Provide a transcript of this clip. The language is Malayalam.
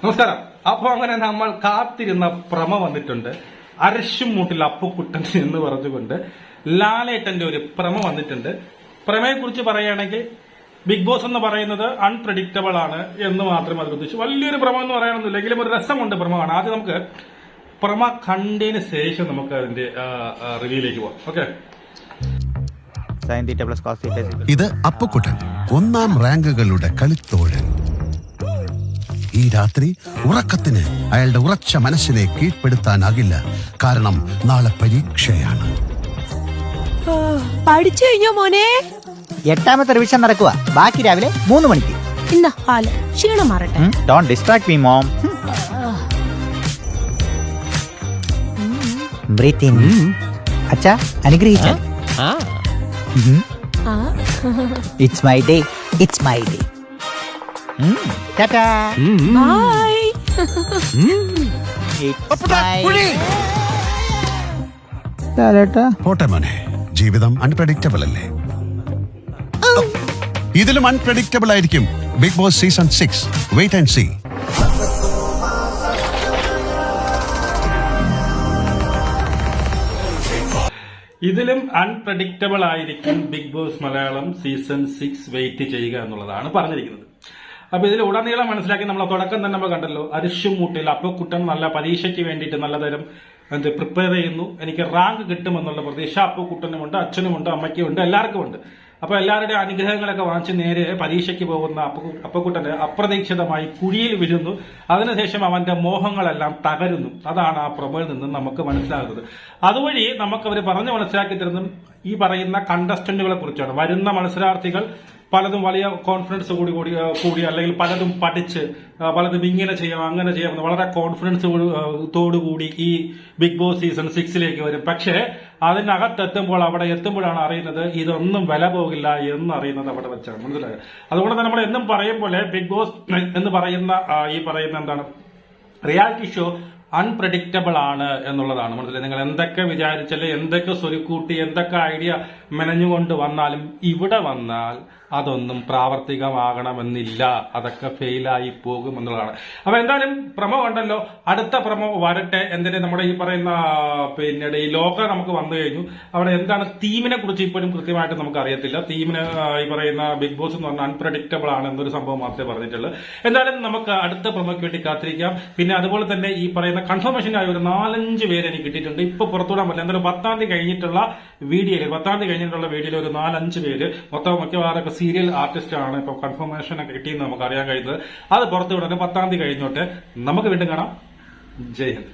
നമസ്കാരം. അപ്പൊ അങ്ങനെ നമ്മൾ കാത്തിരുന്ന പ്രമ വന്നിട്ടുണ്ട്. അരശും മൂട്ടിൽ അപ്പുക്കുട്ടൻ എന്ന് പറഞ്ഞുകൊണ്ട് ലാലേട്ടന്റെ ഒരു പ്രമ വന്നിട്ടുണ്ട്. പ്രമയെ കുറിച്ച് പറയുകയാണെങ്കിൽ ബിഗ് ബോസ് എന്ന് പറയുന്നത് അൺപ്രഡിക്റ്റബിൾ ആണ് എന്ന് മാത്രമേ അത് ഉദ്ദേശിച്ചു. വലിയൊരു പ്രമ എന്ന് പറയാനൊന്നുമില്ല, എങ്കിലും ഒരു രസമുണ്ട് പ്രമ കാണാൻ. ആദ്യം നമുക്ക് പ്രമ കണ്ടതിന് ശേഷം നമുക്ക് അതിന്റെ റിവ്യൂയിലേക്ക് പോകാം. ഓക്കെ. ഇത് അപ്പുക്കുട്ടൻ, ഒന്നാം റാങ്കുകളുടെ കളിത്തോഴൻ. ഈ രാത്രി ഉറക്കത്തിന് അയാളുടെ ഉറച്ച മനസ്സിനെ കീഴ്പ്പെടുത്താനാകില്ല. കാരണം നാളെ പരീക്ഷയാണ്. പഠിച്ചു കഴിഞ്ഞോ മോനെ? 8ാമത്തെ റിവിഷൻ നടക്കുക. ബാക്കി രാവിലെ 3 മണിക്ക്. ഇന്നാ ഹാല് ക്ഷീണം മാറട്ടെ. Don't distract me mom. Breathe in. അച്ഛാ അനുഗ്രഹിച്ച. It's my day, it's my day. Tata bye. പോട്ടെ മോനെ, ജീവിതം അൺപ്രഡിക്റ്റബിൾ അല്ലേ? ഇതിലും അൺപ്രഡിക്റ്റബിൾ ആയിരിക്കും Bigg Boss season 6. Wait and see. ഇതിലും അൺപ്രഡിക്റ്റബിൾ ആയിരിക്കും Bigg Boss Malayalam season 6. Wait ചെയ്യുക എന്നുള്ളതാണ് പറഞ്ഞിരിക്കുന്നത്. അപ്പൊ ഇതിൽ ഉടനീളം മനസ്സിലാക്കി നമ്മൾ തുടക്കം തന്നെ നമ്മൾ കണ്ടല്ലോ, അരിശും മൂട്ടിൽ അപ്പുക്കുട്ടൻ നല്ല പരീക്ഷയ്ക്ക് വേണ്ടിയിട്ട് നല്ല തരം പ്രിപ്പയർ ചെയ്യുന്നു. എനിക്ക് റാങ്ക് കിട്ടുമെന്നുള്ള പ്രതീക്ഷ അപ്പുക്കുട്ടനുമുണ്ട്, അച്ഛനുമുണ്ട്, അമ്മയ്ക്കുമുണ്ട്, എല്ലാവർക്കും ഉണ്ട്. അപ്പൊ എല്ലാവരുടെയും അനുഗ്രഹങ്ങളൊക്കെ വാങ്ങിച്ച് നേരെ പരീക്ഷയ്ക്ക് പോകുന്ന അപ്പുക്കുട്ടന് അപ്രതീക്ഷിതമായി കുഴിയിൽ വീഴുന്നു. അതിനുശേഷം അവന്റെ മോഹങ്ങളെല്ലാം തകരുന്നു. അതാണ് ആ പ്രമോയിൽ നിന്നും നമുക്ക് മനസ്സിലാകുന്നത്. അതുവഴി നമുക്ക് അവർ പറഞ്ഞു മനസ്സിലാക്കി തരുന്നതും ഈ പറയുന്ന കണ്ടസ്റ്റന്റുകളെ കുറിച്ചാണ്. വരുന്ന മത്സരാർത്ഥികൾ പലതും വലിയ കോൺഫിഡൻസ് കൂടി അല്ലെങ്കിൽ പലതും പഠിച്ച് പലതും ഇങ്ങനെ ചെയ്യാം അങ്ങനെ ചെയ്യാം വളരെ കോൺഫിഡൻസോടുകൂടി ഈ ബിഗ് ബോസ് സീസൺ 6ലേക്ക് വരും. പക്ഷേ അതിനകത്തെത്തുമ്പോൾ അവിടെ എത്തുമ്പോഴാണ് അറിയുന്നത് ഇതൊന്നും വില പോകില്ല എന്നറിയുന്നത് അവിടെ വെച്ചാണ്. മനസ്സിലായത്. അതുകൊണ്ട് തന്നെ നമ്മൾ എന്നും പറയും പോലെ ബിഗ് ബോസ് എന്ന് പറയുന്ന ഈ പറയുന്ന എന്താണ് റിയാലിറ്റി ഷോ അൺപ്രഡിക്റ്റബിൾ ആണ് എന്നുള്ളതാണ്. മനസ്സിലായി. നിങ്ങൾ എന്തൊക്കെ വിചാരിച്ചാലും എന്തൊക്കെ സ്വരുക്കൂട്ടി എന്തൊക്കെ ഐഡിയ മെനഞ്ഞുകൊണ്ട് വന്നാലും ഇവിടെ വന്നാൽ അതൊന്നും പ്രാവർത്തികമാകണമെന്നില്ല. അതൊക്കെ ഫെയിലായി പോകും എന്നുള്ളതാണ്. അപ്പൊ എന്തായാലും പ്രമോ കണ്ടല്ലോ, അടുത്ത പ്രമോ വരട്ടെ. എന്തിന് നമ്മുടെ ഈ പറയുന്ന പിന്നീട് ഈ ലോക നമുക്ക് വന്നു കഴിഞ്ഞു. അവിടെ എന്താണ് തീമിനെ കുറിച്ച് ഇപ്പോഴും കൃത്യമായിട്ട് നമുക്ക് അറിയത്തില്ല. തീമിന് ഈ പറയുന്ന ബിഗ് ബോസ് എന്ന് പറഞ്ഞാൽ അൺപ്രഡിക്റ്റബിൾ ആണ് എന്നൊരു സംഭവം മാത്രമേ പറഞ്ഞിട്ടുള്ളൂ. എന്തായാലും നമുക്ക് അടുത്ത പ്രമോയ്ക്ക് വേണ്ടി കാത്തിരിക്കാം. പിന്നെ അതുപോലെ തന്നെ ഈ പറയുന്ന കൺഫർമേഷനായി ഒരു 4-5 പേര് എനിക്ക് കിട്ടിയിട്ടുണ്ട്. ഇപ്പൊ പുറത്തുവിടാൻ പറ്റില്ല. എന്തായാലും 10ാം തീയതി കഴിഞ്ഞിട്ടുള്ള വീഡിയോയിൽ ഒരു 4-5 പേര് മൊത്തം മിക്കവാറൊക്കെ സീരിയൽ ആർട്ടിസ്റ്റ് ആണ്. ഇപ്പൊ കൺഫർമേഷൻ ഒക്കെ കിട്ടിയെന്ന് നമുക്ക് അറിയാൻ കഴിയുന്നത്. അത് പുറത്തുവിടാൻ 10ാം തീയതി കഴിഞ്ഞോട്ടെ. നമുക്ക് വീണ്ടും കാണാം. ജയ് ഹിന്ദ്.